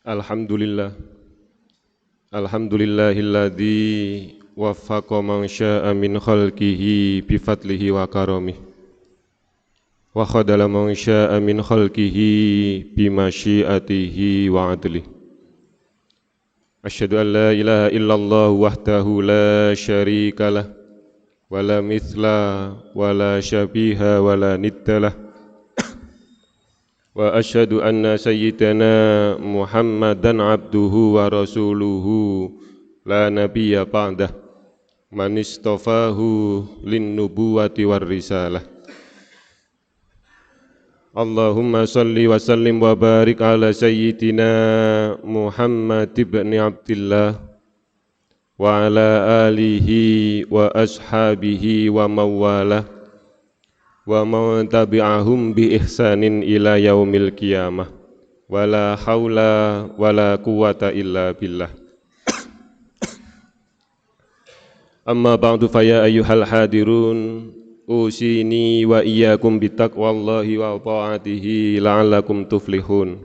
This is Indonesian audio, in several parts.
Alhamdulillah, alhamdulillahilladzi waffaqa man syaa min khalqihi bi fadlihi wa karamih wa khadala man syaa min khalqihi bi masyiatihi wa adlih. Asyhadu an la ilaha illallah wahdahu la syarika lah wa la mithla wa la syabiha wa la niddalah. Wa asyhadu anna sayyidana Muhammadan abduhu wa rasuluhu la nabiyya ba'dah man istafahu lin nubuwati war risalah. Allahumma salli wa sallim wa barik ala sayyidina Muhammad ibn Abdillah wa ala alihi wa ashabihi wa mawalah wa man tabi'ahum bi ihsanin ila yaumil qiyamah wala haula wala quwata illa billah. Amma ba'du fa ya ayyuhal hadirun usini wa iyyakum bittaqwallahi wa ta'atihi la'allakum tuflihun.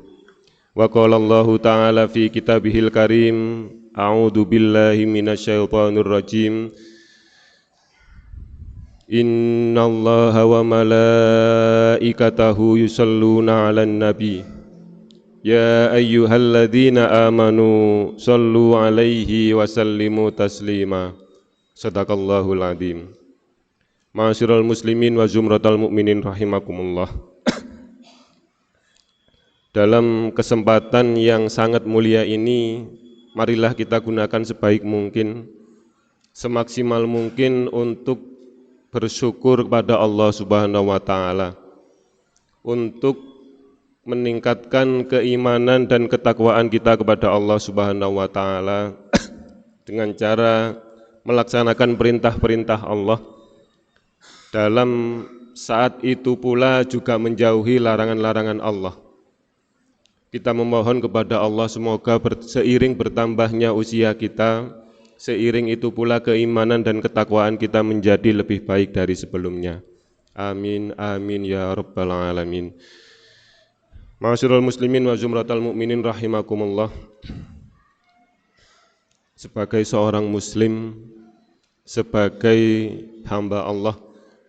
Wa qala Allahu ta'ala fi kitabihil karim a'udzu billahi minasyaitonir rajim. Inna allaha wa malaikatahu yusalluna ala nabi ya ayyuhalladzina amanu sallu alaihi wa sallimu taslima. Sadaqallahul adzim. Ma'asyiral muslimin wa zumratal mu'minin rahimakumullah. Dalam kesempatan yang sangat mulia ini, marilah kita gunakan sebaik mungkin, semaksimal mungkin untuk bersyukur kepada Allah Subhanahu wa Ta'ala, untuk meningkatkan keimanan dan ketakwaan kita kepada Allah Subhanahu wa Ta'ala dengan cara melaksanakan perintah-perintah Allah, dalam saat itu pula juga menjauhi larangan-larangan Allah. Kita memohon kepada Allah semoga seiring bertambahnya usia kita, seiring itu pula keimanan dan ketakwaan kita menjadi lebih baik dari sebelumnya. Amin, amin ya rabbal alamin. Ma'asyiral muslimin wa zumratal mu'minin rahimakumullah. Sebagai seorang muslim, sebagai hamba Allah,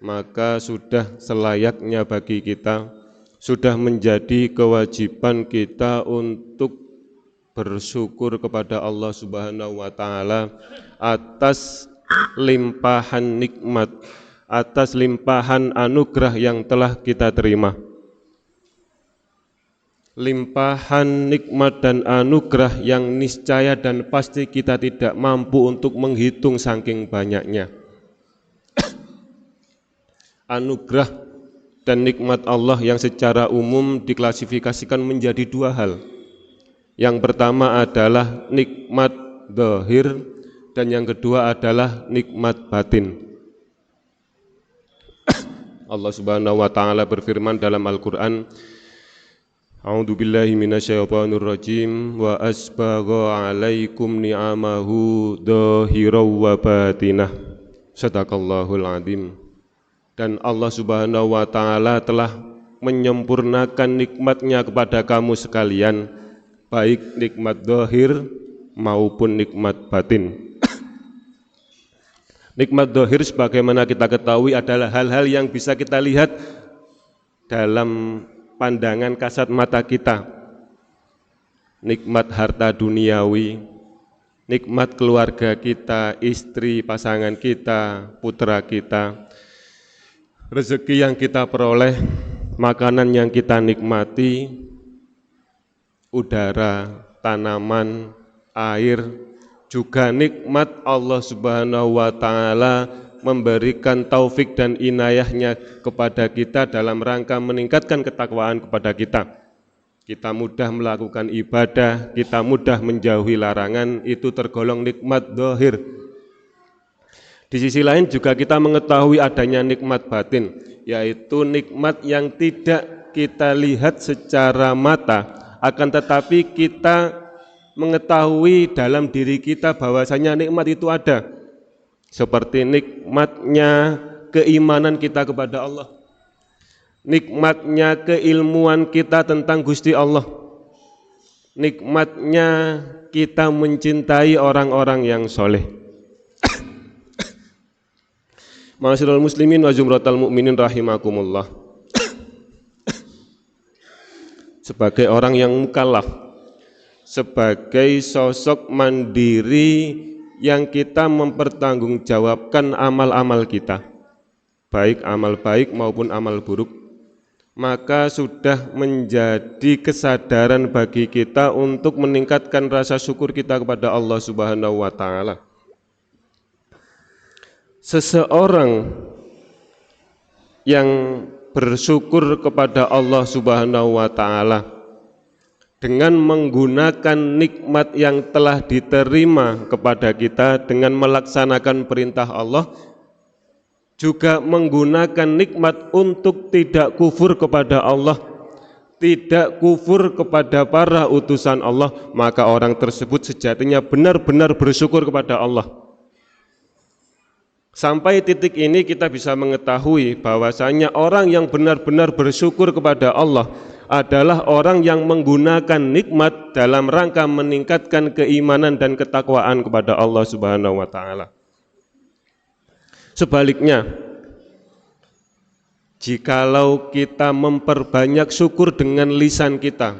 maka sudah selayaknya bagi kita, sudah menjadi kewajiban kita untuk bersyukur kepada Allah Subhanahu wa Ta'ala atas limpahan nikmat, atas limpahan anugerah yang telah kita terima. Limpahan nikmat dan anugerah yang niscaya dan pasti kita tidak mampu untuk menghitung saking banyaknya. Anugerah dan nikmat Allah yang secara umum diklasifikasikan menjadi dua hal. Yang pertama adalah nikmat zahir dan yang kedua adalah nikmat batin. Allah Subhanahu wa Ta'ala berfirman dalam Al-Qur'an, A'udzu billahi minasyaitonir rajim wa asbagha 'alaikum ni'amahu dhahiran wa batinah. Shadaqallahul adzim. Dan Allah Subhanahu wa Ta'ala telah menyempurnakan nikmat-Nya kepada kamu sekalian, baik nikmat zahir maupun nikmat batin. Nikmat zahir sebagaimana kita ketahui adalah hal-hal yang bisa kita lihat dalam pandangan kasat mata kita. Nikmat harta duniawi, nikmat keluarga kita, istri, pasangan kita, putra kita, rezeki yang kita peroleh, makanan yang kita nikmati, udara, tanaman, air, juga nikmat Allah Subhanahu wa Ta'ala memberikan taufik dan inayahnya kepada kita dalam rangka meningkatkan ketakwaan kepada kita. Kita mudah melakukan ibadah, kita mudah menjauhi larangan, itu tergolong nikmat zahir. Di sisi lain juga kita mengetahui adanya nikmat batin, yaitu nikmat yang tidak kita lihat secara mata, akan tetapi kita mengetahui dalam diri kita bahwasanya nikmat itu ada. Seperti nikmatnya keimanan kita kepada Allah, nikmatnya keilmuan kita tentang Gusti Allah, nikmatnya kita mencintai orang-orang yang soleh. Ma'asyiral muslimin wa zumratal mu'minin rahimakumullah. Sebagai orang yang mukallaf, sebagai sosok mandiri yang kita mempertanggungjawabkan amal-amal kita, baik amal baik maupun amal buruk, maka sudah menjadi kesadaran bagi kita untuk meningkatkan rasa syukur kita kepada Allah Subhanahu wa taala. Seseorang yang bersyukur kepada Allah Subhanahu wa taala dengan menggunakan nikmat yang telah diterima kepada kita dengan melaksanakan perintah Allah, juga menggunakan nikmat untuk tidak kufur kepada Allah, tidak kufur kepada para utusan Allah, maka orang tersebut sejatinya benar-benar bersyukur kepada Allah. Sampai titik ini kita bisa mengetahui bahwasanya orang yang benar-benar bersyukur kepada Allah adalah orang yang menggunakan nikmat dalam rangka meningkatkan keimanan dan ketakwaan kepada Allah Subhanahu wa taala. Sebaliknya, jikalau kita memperbanyak syukur dengan lisan kita,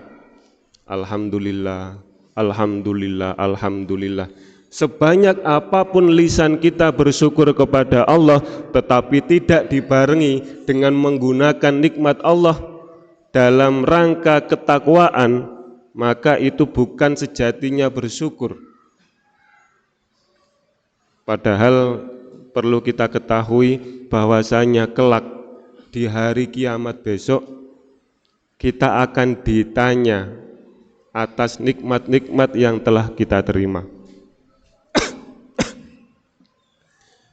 alhamdulillah, alhamdulillah, alhamdulillah, sebanyak apapun lisan kita bersyukur kepada Allah tetapi tidak dibarengi dengan menggunakan nikmat Allah dalam rangka ketakwaan, maka itu bukan sejatinya bersyukur. Padahal perlu kita ketahui bahwasanya kelak di hari kiamat besok kita akan ditanya atas nikmat-nikmat yang telah kita terima.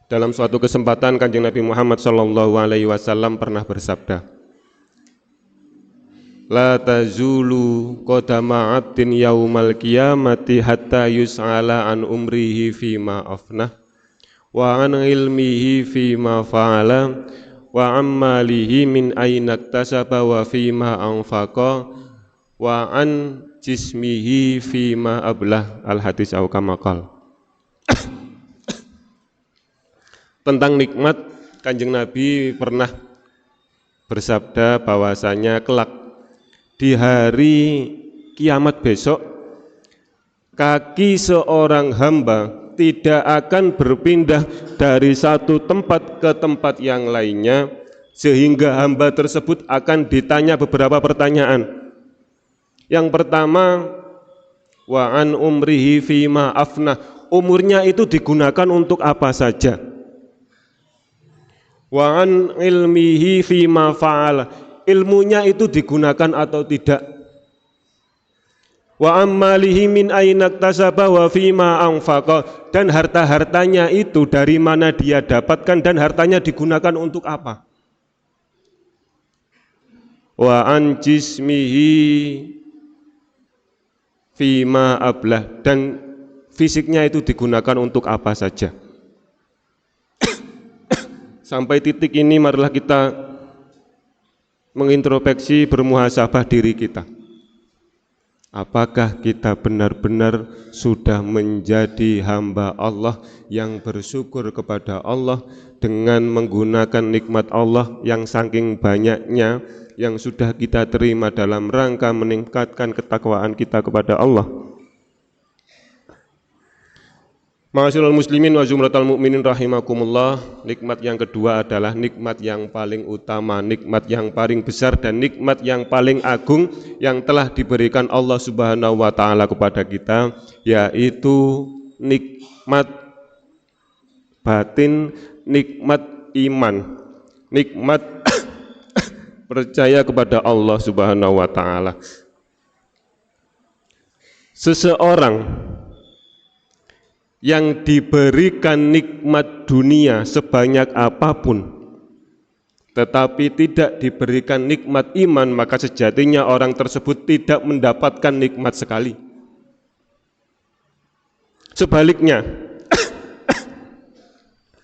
Dalam suatu kesempatan Kanjeng Nabi Muhammad SAW pernah bersabda, la tazulu qadama 'abdin yaumal qiyamati hatta yus'ala an umrihi fima afnah wa an ilmihi fima fa'ala wa ammalihi min aina iktasaba wa fima anfaqa wa an jismihi fima ablah. Al-hadis au kama qala. Tentang nikmat, Kanjeng Nabi pernah bersabda bahwasanya kelak di hari kiamat besok kaki seorang hamba tidak akan berpindah dari satu tempat ke tempat yang lainnya sehingga hamba tersebut akan ditanya beberapa pertanyaan. Yang pertama, wa an umrihi fima afnah, umurnya itu digunakan untuk apa saja. Wa an ilmihi fima fa'ala, ilmunya itu digunakan atau tidak. Wa ammalihi min aina iktasaba wa fima anfaqa, dan harta-hartanya itu dari mana dia dapatkan dan hartanya digunakan untuk apa. Wa an jismihi fima ablah, dan fisiknya itu digunakan untuk apa saja. Sampai titik ini marilah kita mengintrospeksi, bermuhasabah diri kita. Apakah kita benar-benar sudah menjadi hamba Allah yang bersyukur kepada Allah dengan menggunakan nikmat Allah yang saking banyaknya yang sudah kita terima dalam rangka meningkatkan ketakwaan kita kepada Allah. Ma'asyiral muslimin wa zumratal mu'minin rahimakumullah. Nikmat yang kedua adalah nikmat yang paling utama, nikmat yang paling besar dan nikmat yang paling agung yang telah diberikan Allah Subhanahu wa taala kepada kita, yaitu nikmat batin, nikmat iman, nikmat percaya kepada Allah Subhanahu wa taala. Seseorang yang diberikan nikmat dunia sebanyak apapun tetapi tidak diberikan nikmat iman, maka sejatinya orang tersebut tidak mendapatkan nikmat sekali. Sebaliknya,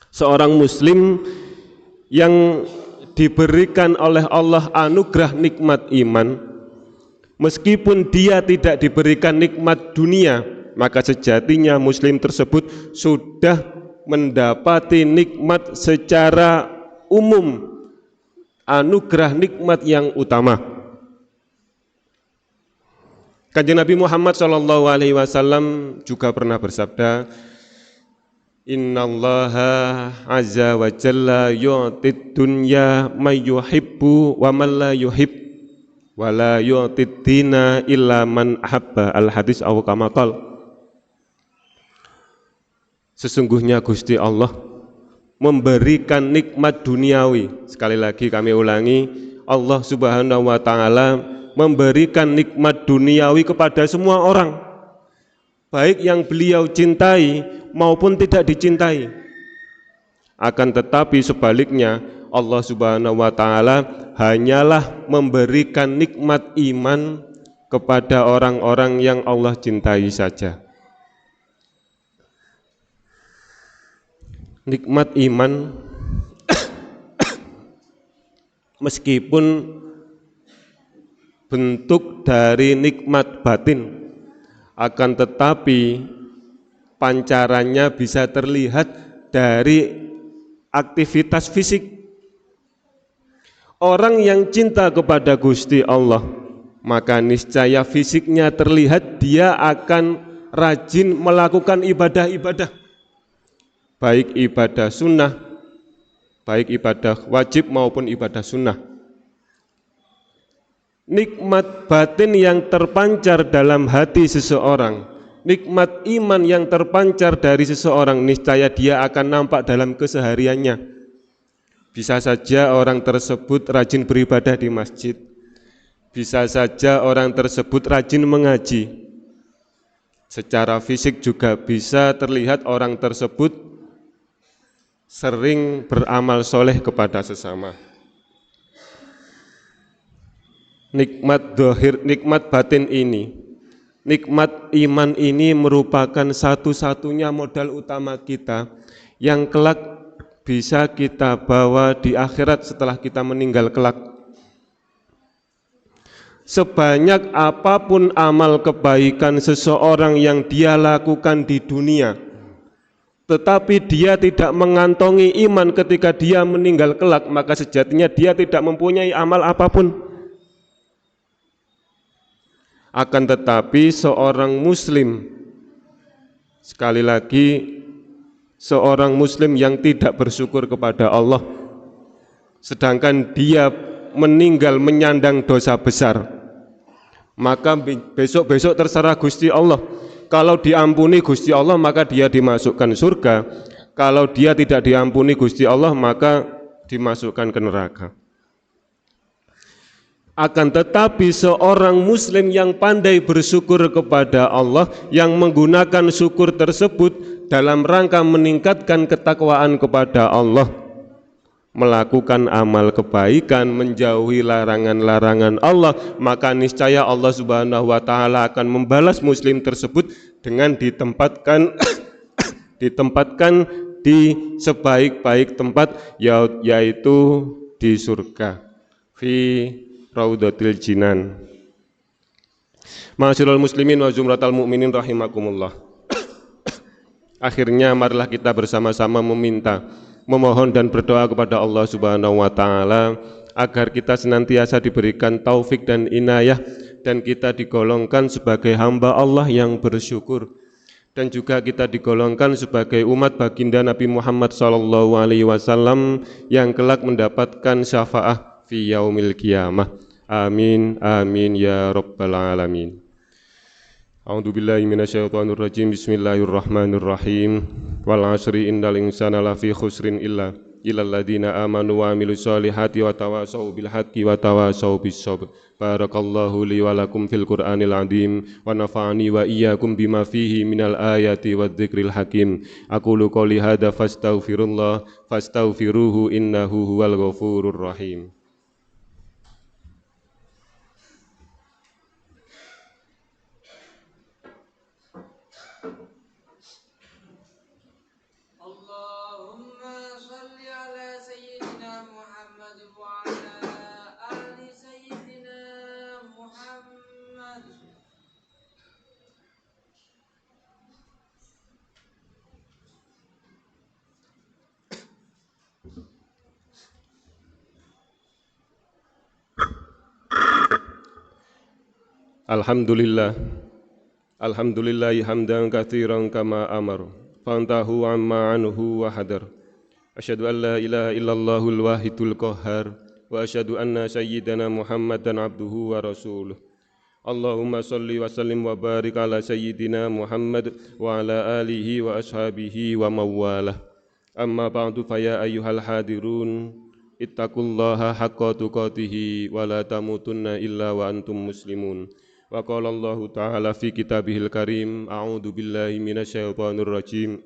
seorang muslim yang diberikan oleh Allah anugerah nikmat iman Meskipun dia tidak diberikan nikmat dunia, maka sejatinya muslim tersebut sudah mendapati nikmat secara umum, anugerah nikmat yang utama. Kanjeng Nabi Muhammad SAW juga pernah bersabda, Innallaha azza wa jalla yu'tid dunya may yuhibbu wa man la yuhib wa la yu'tid dina illa man ahabba. Al-hadis aw kama qala. Sesungguhnya Gusti Allah memberikan nikmat duniawi. Sekali lagi kami ulangi, Allah Subhanahu wa taala memberikan nikmat duniawi kepada semua orang, baik yang beliau cintai maupun tidak dicintai. Akan tetapi sebaliknya, Allah Subhanahu wa taala hanyalah memberikan nikmat iman kepada orang-orang yang Allah cintai saja. Nikmat iman meskipun bentuk dari nikmat batin, akan tetapi pancarannya bisa terlihat dari aktivitas fisik. Orang yang cinta kepada Gusti Allah, maka niscaya fisiknya terlihat dia akan rajin melakukan ibadah-ibadah, baik ibadah sunnah, baik ibadah wajib maupun ibadah sunnah. Nikmat batin yang terpancar dalam hati seseorang, nikmat iman yang terpancar dari seseorang, niscaya dia akan nampak dalam kesehariannya. Bisa saja orang tersebut rajin beribadah di masjid, bisa saja orang tersebut rajin mengaji. Secara fisik juga bisa terlihat orang tersebut sering beramal soleh kepada sesama. Nikmat zahir, nikmat batin ini, nikmat iman ini merupakan satu-satunya modal utama kita yang kelak bisa kita bawa di akhirat setelah kita meninggal kelak. Sebanyak apapun amal kebaikan seseorang yang dia lakukan di dunia, tetapi dia tidak mengantongi iman ketika dia meninggal kelak, maka sejatinya dia tidak mempunyai amal apapun. Akan tetapi seorang muslim, sekali lagi, seorang muslim yang tidak bersyukur kepada Allah, sedangkan dia meninggal menyandang dosa besar, maka besok-besok terserah Gusti Allah. Kalau diampuni Gusti Allah, maka dia dimasukkan surga. Kalau dia tidak diampuni Gusti Allah, maka dimasukkan ke neraka. Akan tetapi seorang muslim yang pandai bersyukur kepada Allah, yang menggunakan syukur tersebut dalam rangka meningkatkan ketakwaan kepada Allah, melakukan amal kebaikan, menjauhi larangan-larangan Allah, maka niscaya Allah Subhanahu wa taala akan membalas muslim tersebut dengan ditempatkan di sebaik-baik tempat, yaitu di surga, fi Raudatil Jinan. Ma'asyiral muslimin wa zumratal mu'minin rahimakumullah. Akhirnya marilah kita bersama-sama memohon dan berdoa kepada Allah Subhanahu wa taala agar kita senantiasa diberikan taufik dan inayah, dan kita digolongkan sebagai hamba Allah yang bersyukur, dan juga kita digolongkan sebagai umat baginda Nabi Muhammad SAW yang kelak mendapatkan syafaat fi yaumil qiyamah. Amin amin ya rabbal alamin. A'udzu billahi minasyaitonir rajim. Bismillahirrahmanirrahim. Wal 'asri innal insana lafi khusrin illa alladziina aamanu wa 'amilus solihati wa tawassaw bil haqqi wa tawassaw bis sabr. Barakallahu li wa lakum fil Qur'anil 'azim wa nafa'ani wa iyyakum bima fihi minal ayati wadh-dzikril hakim. Aqulu qouli hadza fastaghfiruhu innahu huwal ghafurur rahim. Alhamdulillah. Alhamdulillahi hamdan katsiran kama amar. Fantahu amma anhu wa hadar. Asyhadu an la ilaha illallahul wahidul qahhar wa asyhadu anna sayyidana Muhammadan abduhu wa rasuluh. Allahumma salli wa sallim wa barik ala sayyidina Muhammad wa ala alihi wa ashabihi wa mawalah. Amma ba'du fa ya ayyuhal hadirun ittaqullaha haqqa tuqatih wa la tamutunna illa wa antum muslimun. Wa qala Allah ta'ala fi kitabihil karim a'udzu billahi minasyaitonir rajim.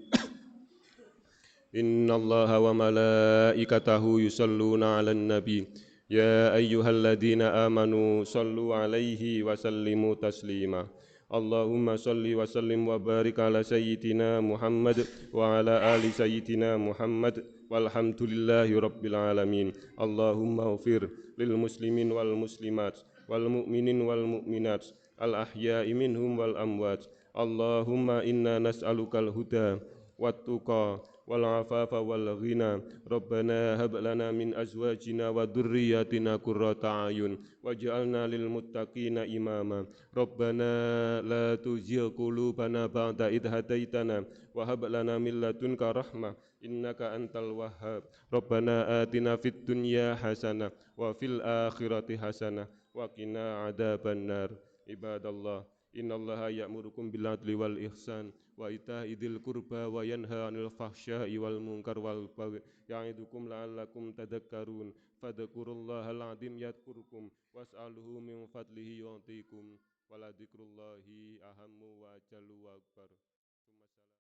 Innallaha wa malaikatahu yusalluna 'alan nabi ya ayyuhalladzina amanu sallu 'alaihi wa sallimu taslima. Allahumma salli wa sallim wa barik ala sayyidina Muhammad wa ala ali sayyidina Muhammad walhamdulillahi rabbil alamin. Allahumma ufir lil muslimin wal muslimat wal mu'minin wal mu'minat al ahya'i minhum wal amwat. Allahumma inna nas'alukal huda wat tuqa wal afafa wal ghina. Rabbana hab lana min azwajina wa dhurriyyatina qurrata ayun waj'alna lil muttaqina imama. Rabbana la tuzigh qulubana ba'da idh hadaitana wa hab lana min ladunka rahmah innaka antal wahhab. Rabbana atina fid dunya hasanah wa fil akhirati hasanah wa qina adzabannar. Ibadallah, innallaha ya'murukum bil adli wal ihsan wa ita'i dzil qurba wa yanha 'anil fahsya'i wal munkar wal baghi ya'idukum la'allakum tadhakkarun. Fadhkurullahal 'azim yadhkurkum was'aluhu min fadlihi yu'tikum. Waladzikrullahi ahammu wa ajallu wa akbar.